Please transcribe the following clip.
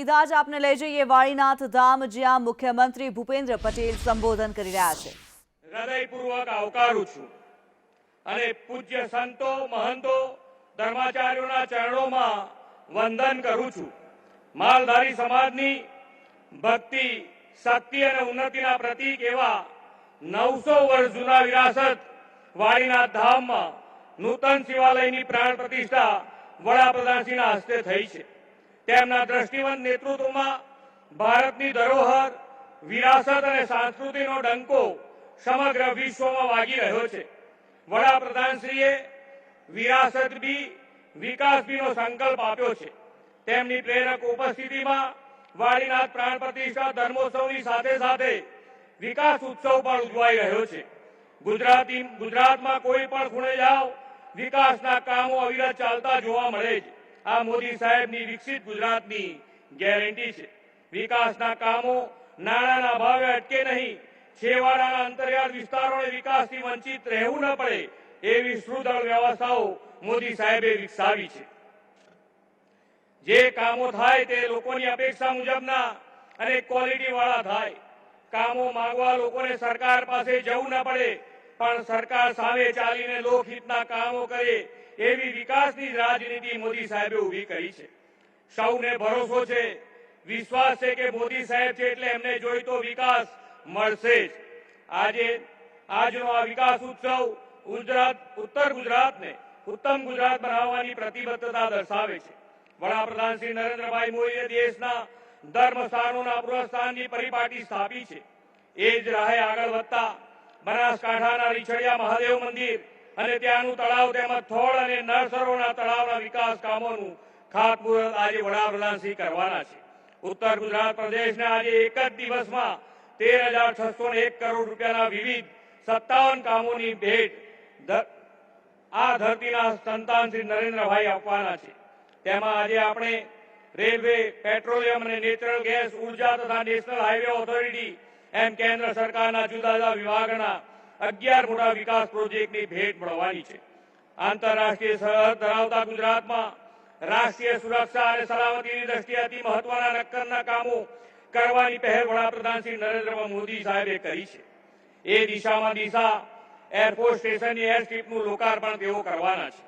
સીધા જ આપને લઈ જઈએ વાળીનાથ ધામ, જ્યાં મુખ્યમંત્રી ભૂપેન્દ્ર પટેલ સંબોધન કરી રહ્યા છે। હૃદયપૂર્વક આવકારું છું અને પૂજ્ય સંતો, મહંતો, ધર્માચાર્યોના ચરણોમાં વંદન કરું છું। માલધારી સમાજની ભક્તિ, શક્તિ અને ઉન્નતિના પ્રતીક એવા 900 વર્ષ જૂના વિરાસત વાળીનાથ ધામમાં નૂતન શિવાલયની પ્રાણ પ્રતિષ્ઠા વડાપ્રધાનશ્રીના હસ્તે થઈ છે। તેમના દ્રષ્ટિવંત નેતૃત્વમાં ભારતની ધરોહર, વિરાસત અને સંસ્કૃતિનો ડંકો સમગ્ર વિશ્વમાં વાગી રહ્યો છે। વડાપ્રધાનશ્રીએ વિરાસત બી, વિકાસ બીનો સંકલ્પ આપ્યો છે। તેમની પ્રેરક ઉપસ્થિતિમાં વાળીનાથ પ્રાણ પ્રતિષ્ઠા ધર્મોત્સવની સાથે સાથે વિકાસ ઉત્સવ પણ ઉજવાઈ રહ્યો છે। ગુજરાતમાં કોઈ પણ ખૂણે જાઓ, વિકાસના કામો અવિરત ચાલતા જોવા મળે છે। આ મોદી સાહેબની વિકસિત ગુજરાતની ગેરંટી છે। વિકાસના કામો નાણાંના ભાવે અટકે નહીં, છેવાડાના અંતરિયાળ વિસ્તારોને વિકાસથી વંચિત રહેવું ન પડે એવી સુદૃઢ વ્યવસ્થાઓ મોદી સાહેબે વિકસાવી છે। જે કામો થાય તે લોકોની અપેક્ષા મુજબના અને ક્વોલિટી વાળા થાય। કામો માંગવા લોકોને સરકાર પાસે જવું ન પડે, પણ સરકાર સામે ચાલીને લોકહિતના કામો કરે એવી વિકાસની રાજનીતિ મોદી સાહેબે ઊભી કરી છે। સૌને ભરોસો છે, વિશ્વાસ છે કે મોદી સાહેબ છે એટલે એમને જોઈતો વિકાસ મળશે જ। આજનો આ વિકાસ ઉત્સવ ઉત્તર ગુજરાતને ઉત્તમ ગુજરાત બનાવવાની પ્રતિબદ્ધતા દર્શાવે છે। વડાપ્રધાન શ્રી નરેન્દ્રભાઈ મોદીએ દેશના ધર્મ સ્થાનોના પુનઃસ્થાનની પરિપાટી સ્થાપી છે। એ જ રાહે આગળ વધતા બનાસકાંઠાના રીછડિયા મહાદેવ મંદિર અને ત્યાંનું તળાવ તેમજ થોળ અને નળસરોવરના તળાવના વિકાસ કામોનું ખાતમુહૂર્ત આજે વડાપ્રધાનશ્રી કરવાના છે। ઉત્તર ગુજરાત પ્રદેશને આજે એક જ દિવસમાં 13,601 કરોડ રૂપિયાના વિવિધ 57 કામોની ભેટ આ ધરતીના સંતાન શ્રી નરેન્દ્રભાઈ આપવાના છે। તેમાં આજે આપણે રેલવે, પેટ્રોલિયમ અને નેચરલ ગેસ, ઉર્જા તથા નેશનલ હાઈવે ઓથોરિટી એમ કેન્દ્ર સરકારના જુદા જુદા વિભાગના 11 મોટા વિકાસ પ્રોજેક્ટની ભેટ મળવાની છે। આંતરરાષ્ટ્રીય સરહદ ધરાવતા ગુજરાતમાં રાષ્ટ્રીય સુરક્ષા અને સલામતીની દ્રષ્ટિએ અતિ મહત્વના નક્કરના કામો કરવાની પહેલ વડાપ્રધાન શ્રી નરેન્દ્ર મોદી સાહેબે કરી છે। એ દિશામાં એરફોર્સ સ્ટેશનની એર સ્ટ્રીપનું લોકાર્પણ તેઓ કરવાના છે।